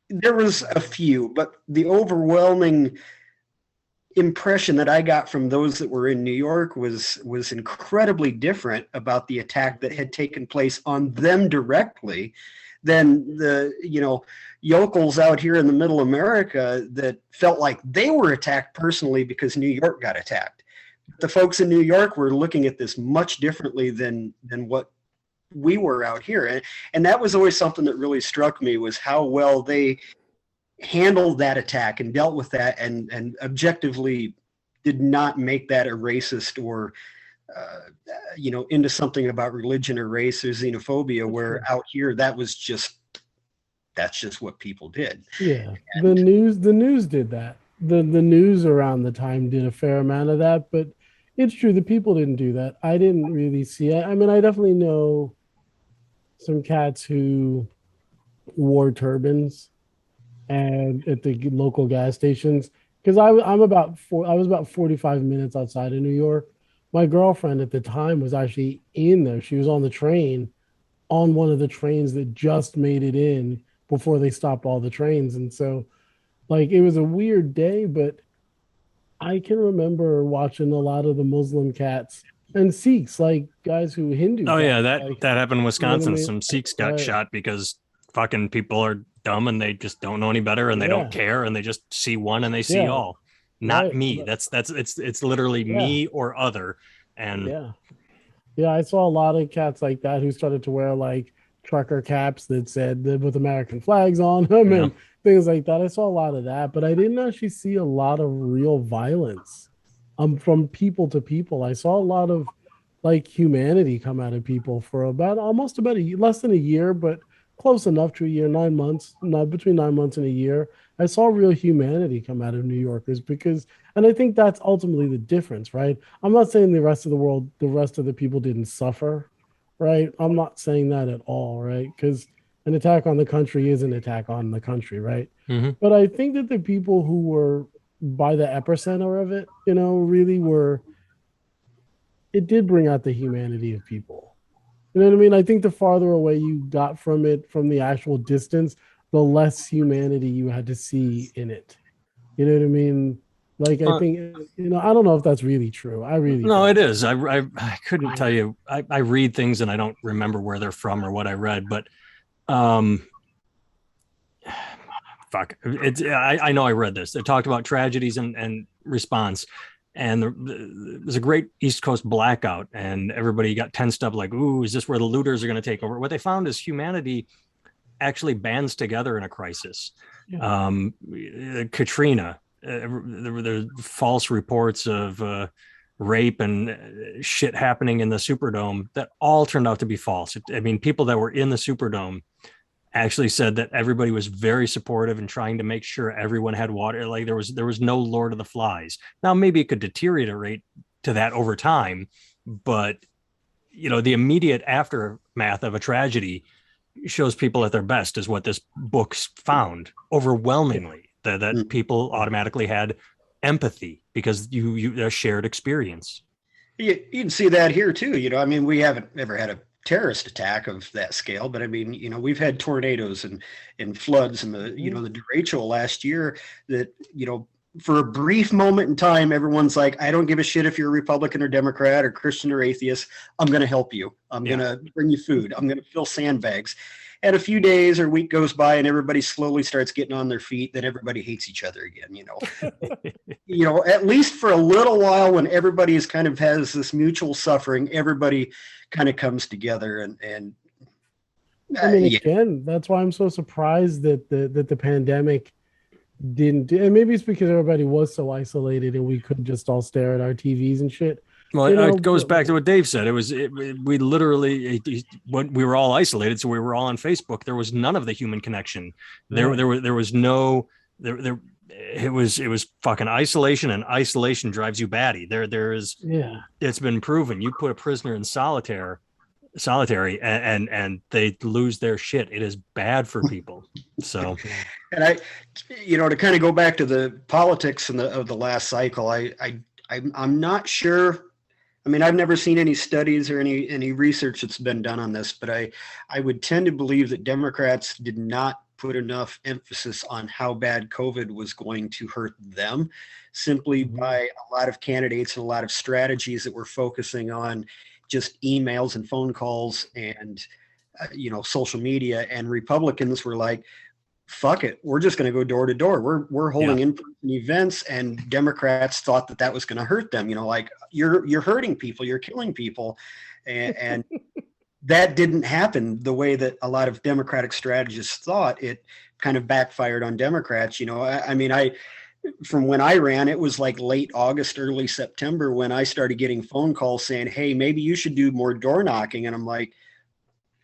there was a few, but the overwhelming impression that I got from those that were in New York was incredibly different about the attack that had taken place on them directly than the yokels out here in the middle America that felt like they were attacked personally because New York got attacked. The folks in New York were looking at this much differently than what we were out here, and that was always something that really struck me, was how well they handled that attack and dealt with that, and objectively did not make that a racist or into something about religion or race or xenophobia, where out here that's just what people did. Yeah, the news did that. The news around the time did a fair amount of that, but it's true the people didn't do that. I didn't really see it. I mean, I definitely know some cats who wore turbans and at the local gas stations, because I was about 45 minutes outside of New York. My girlfriend at the time was actually in there. She was on the train, on one of the trains that just made it in before they stopped all the trains. And so, like, it was a weird day, but I can remember watching a lot of the Muslim cats and Sikhs, like guys who Hindu. Oh yeah, like, that happened in Wisconsin. I mean? Some Sikhs got shot because fucking people are dumb and they just don't know any better and they don't care and they just see one and they see all. Not me. It's literally me or other. And I saw a lot of cats like that who started to wear like trucker caps that said with American flags on them and things like that. I saw a lot of that, but I didn't actually see a lot of real violence from people to people. I saw a lot of like humanity come out of people for almost about less than a year, but close enough to a year, 9 months, not between 9 months and a year. I saw real humanity come out of New Yorkers and I think that's ultimately the difference, right? I'm not saying the rest of the world, the rest of the people didn't suffer, right? I'm not saying that at all, right? Because an attack on the country is an attack on the country, right? Mm-hmm. But I think that the people who were by the epicenter of it, really it did bring out the humanity of people. You know what I mean? I think the farther away you got from it, from the actual distance, the less humanity you had to see in it. You know what I mean? Like, I think, I don't know if that's really true. No, it is. I couldn't tell you. I read things and I don't remember where they're from or what I read, but fuck. I know I read this. They talked about tragedies and response. And there was a great East Coast blackout, and everybody got tensed up like, ooh, is this where the looters are going to take over? What they found is humanity actually bands together in a crisis. Katrina, there were false reports of rape and shit happening in the Superdome that all turned out to be false. I mean, people that were in the Superdome actually said that everybody was very supportive and trying to make sure everyone had water. Like there was no Lord of the Flies. Now maybe it could deteriorate to that over time, but the immediate aftermath of a tragedy shows people at their best is what this book found overwhelmingly, that people automatically had empathy because you a shared experience. You can see that here too. I mean, we haven't ever had a terrorist attack of that scale, but I mean, we've had tornadoes and floods and the derecho last year that, for a brief moment in time, everyone's like, I don't give a shit if you're a Republican or Democrat or Christian or atheist. I'm going to help you. I'm going to bring you food. I'm going to fill sandbags. And a few days or a week goes by and everybody slowly starts getting on their feet. Then everybody hates each other again, at least for a little while when everybody is kind of has this mutual suffering, everybody kind of comes together and I mean, again, that's why I'm so surprised that the pandemic didn't do, and maybe it's because everybody was so isolated and we couldn't just all stare at our TVs and shit. Well, it goes back to what Dave said. We literally, when we were all isolated, so we were all on Facebook. There was none of the human connection. There was no. It was fucking isolation, and isolation drives you batty. It's been proven. You put a prisoner in solitary, and they lose their shit. It is bad for people. So, and to kind of go back to the politics of the last cycle, I'm not sure I mean, I've never seen any studies or any research that's been done on this, but I would tend to believe that Democrats did not put enough emphasis on how bad COVID was going to hurt them, simply by a lot of candidates and a lot of strategies that were focusing on just emails and phone calls and social media. And Republicans were like, fuck it, we're just going to go door to door. We're holding in-person events, and Democrats thought that was going to hurt them. Like you're hurting people, you're killing people, and that didn't happen the way that a lot of Democratic strategists thought. It kind of backfired on Democrats. I mean, from when I ran, it was like late August, early September when I started getting phone calls saying, hey, maybe you should do more door knocking. And I'm like,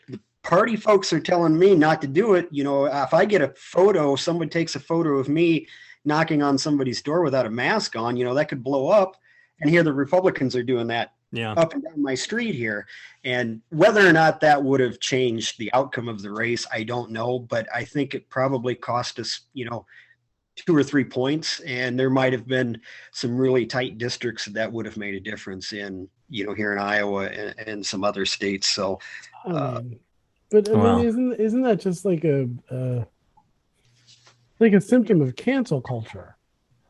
the party folks are telling me not to do it. If I get a photo, someone takes a photo of me knocking on somebody's door without a mask on, that could blow up. And here the Republicans are doing that up and down my street here. And whether or not that would have changed the outcome of the race, I don't know. But I think it probably cost us, 2 or 3 points. And there might have been some really tight districts that would have made a difference in, here in Iowa and some other states. So, mean, isn't that just like a symptom of cancel culture?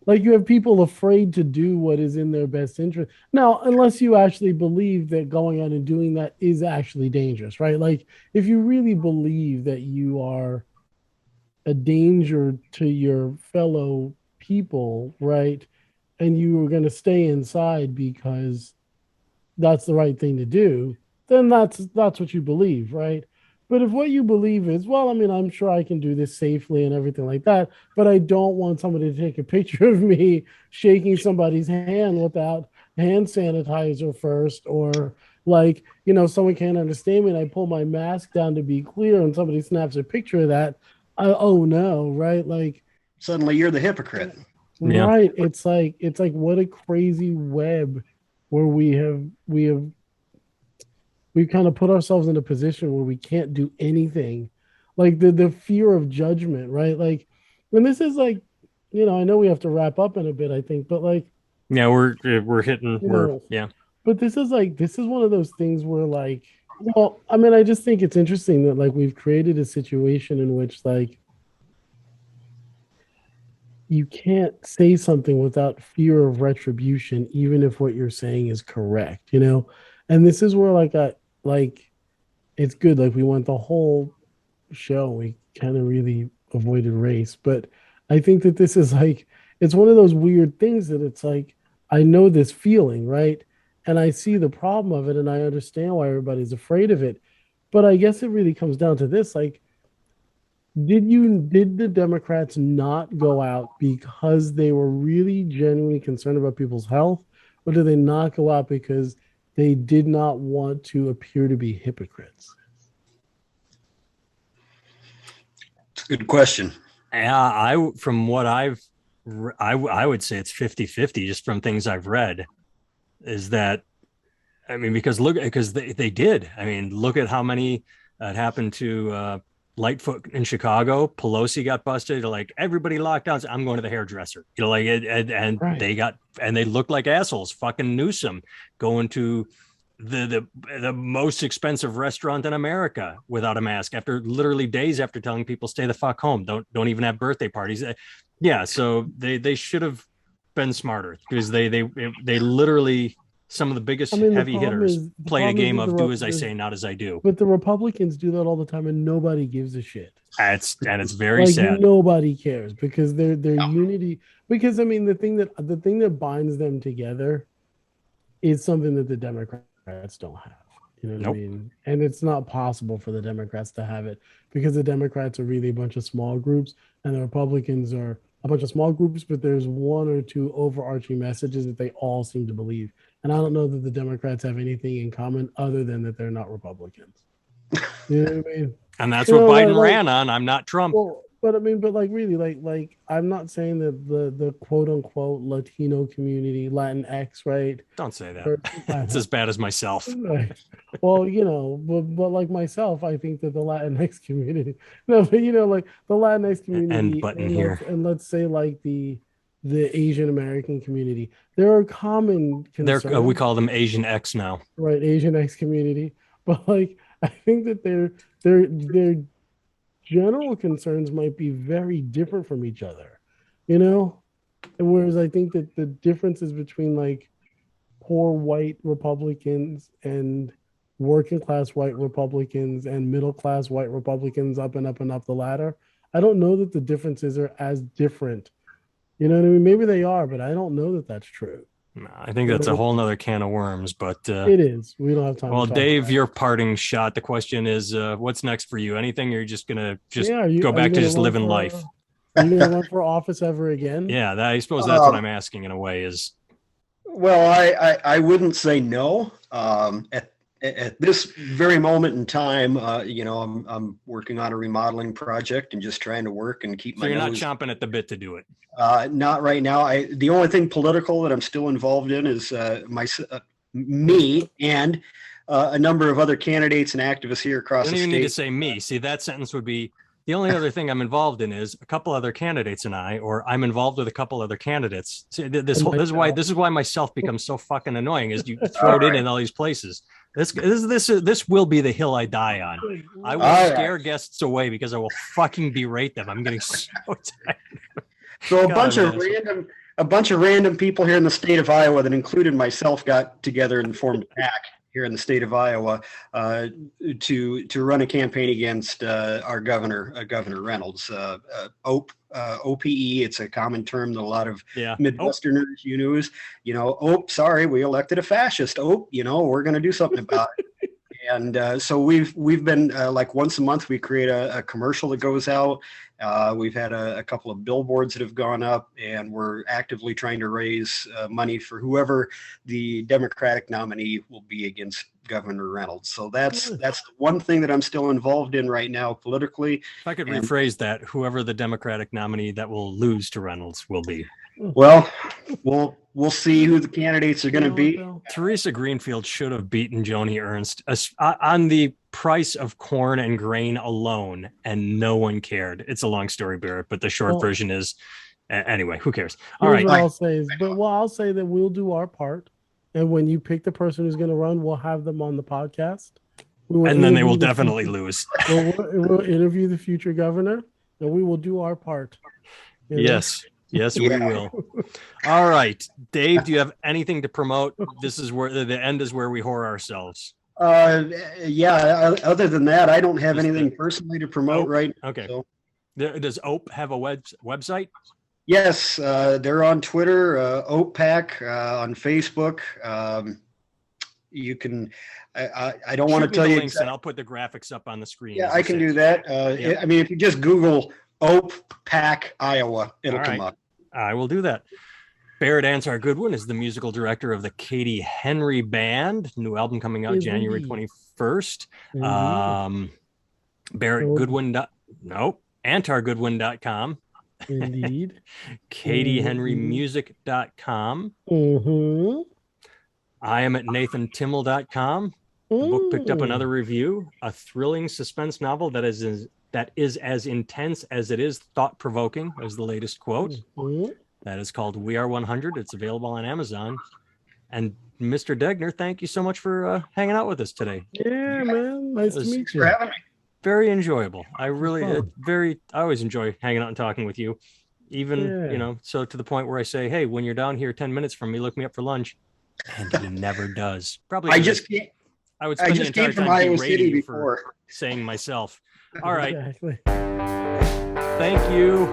Like you have people afraid to do what is in their best interest. Now, unless you actually believe that going out and doing that is actually dangerous, right? Like if you really believe that you are a danger to your fellow people, right? And you are going to stay inside because that's the right thing to do, then that's what you believe, right? But if what you believe is, well, I mean, I'm sure I can do this safely and everything like that, but I don't want somebody to take a picture of me shaking somebody's hand without hand sanitizer first, or like, someone can't understand me and I pull my mask down to be clear and somebody snaps a picture of that. Oh no, right? Like suddenly you're the hypocrite. Right. It's like what a crazy web where we've kind of put ourselves in a position where we can't do anything. Like the fear of judgment, right? Like when this is like, I know we have to wrap up in a bit, I think, but like we're hitting But this is one of those things where like, well, I mean, I just think it's interesting that like we've created a situation in which like you can't say something without fear of retribution, even if what you're saying is correct, And this is where it's good. Like we went the whole show, we kind of really avoided race, but I think that this is like, it's one of those weird things that it's like, I know this feeling, right? And I see the problem of it and I understand why everybody's afraid of it. But I guess it really comes down to this, like, did the Democrats not go out because they were really genuinely concerned about people's health, or did they not go out because they did not want to appear to be hypocrites? It's a good question. Yeah, from what I would say it's 50-50 just from things I've read. Is that, I mean, because they did. I mean, look at how many it happened to Lightfoot in Chicago. Pelosi got busted. Like everybody locked down. I'm going to the hairdresser. Like and right. They looked like assholes. Fucking Newsom going to the most expensive restaurant in America without a mask after literally days after telling people stay the fuck home. Don't even have birthday parties. Yeah, so they should have been smarter because they literally, some of the biggest heavy hitters played a game of do as I say, not as I do. But the Republicans do that all the time, and nobody gives a shit. It's very sad. Nobody cares because their unity. Because I mean, the thing that binds them together is something that the Democrats don't have. You know what I mean? And it's not possible for the Democrats to have it because the Democrats are really a bunch of small groups, and the Republicans are a bunch of small groups, but there's one or two overarching messages that they all seem to believe. And I don't know that the Democrats have anything in common other than that they're not Republicans. You know what I mean? And that's what Biden ran on. I'm not Trump. Well, but I mean, but like really, like I'm not saying that the quote unquote Latino community, Latinx, right? Don't say that. It's as bad as myself. Right. Well, but like myself, I think that the Latinx community, no, but like the Latinx community, and button here, and let's say like the the Asian American community. There are common concerns. We call them Asian X now. Right, Asian X community. But like I think that their general concerns might be very different from each other, you know? And whereas I think that the differences between like poor white Republicans and working class white Republicans and middle class white Republicans up and up and up the ladder, I don't know that the differences are as different. You know what I mean? Maybe they are, but I don't know that that's true. No, I think that's a whole nother can of worms, but it is. We don't have time. Well, Dave, your parting shot. The question is, what's next for you? Anything? You're just gonna go back to just living life? Are you gonna run for office ever again? Yeah, I suppose that's what I'm asking in a way. Is well, I wouldn't say no. At this very moment in time, I'm working on a remodeling project and just trying to work and keep my. So you're nose... not chomping at the bit to do it. Not right now. The only thing political that I'm still involved in is me and a number of other candidates and activists here across the state. You don't even need to say me. See, that sentence would be the only other thing I'm involved in is a couple other candidates and or I'm involved with a couple other candidates. See, this is why myself becomes so fucking annoying. Is you throw it in all these places. This will be the hill I die on. I will scare guests away because I will fucking berate them. I'm getting so tired. So a bunch of random people here in the state of Iowa that included myself got together and formed a PAC here in the state of Iowa to run a campaign against our governor, Governor Reynolds. OPE, it's a common term that a lot of Midwesterners use. Sorry, we elected a fascist. We're going to do something about it. And so we've been like once a month we create a commercial that goes out. We've had a couple of billboards that have gone up, and we're actively trying to raise money for whoever the Democratic nominee will be against Governor Reynolds. So that's the one thing that I'm still involved in right now politically. If I could rephrase that, whoever the Democratic nominee that will lose to Reynolds will be. Well, we'll see who the candidates are going to be. Teresa Greenfield should have beaten Joni Ernst on the price of corn and grain alone, and no one cared. It's a long story, Barrett, but the short version is anyway. Who cares? All right. I'll say that we'll do our part, and when you pick the person who's going to run, we'll have them on the podcast, and then they will definitely lose. We'll interview the future governor, and we will do our part. Yes. Yes, we will. All right, Dave, do you have anything to promote? This is where the end is where we whore ourselves. Other than that, I don't have anything personally to promote right now. Okay. So. Does OPE have a website? Yes, they're on Twitter, OPAC, on Facebook. You can. I don't want to tell you links, and I'll put the graphics up on the screen. Yeah, I can do that. I mean, if you just Google OPE PAC Iowa, it'll come up. I will do that. Barrett Ansar Goodwin is the musical director of the Katie Henry Band. New album coming out January 21st. AntarGoodwin.com. Indeed. KatieHenryMusic.com. I am at NathanTimmel.com. The book picked up another review, a thrilling suspense novel that is as intense as it is thought-provoking, as the latest quote. That is called We Are 100. It's available on Amazon. And Mr. Degner, thank you so much for hanging out with us today. Yeah, man. Nice to meet you. Very enjoyable. I always enjoy hanging out and talking with you. Even, so to the point where I say, hey, when you're down here 10 minutes from me, look me up for lunch. And he never does. Probably. I just came from Iowa City before saying myself. All right. Exactly. Thank you.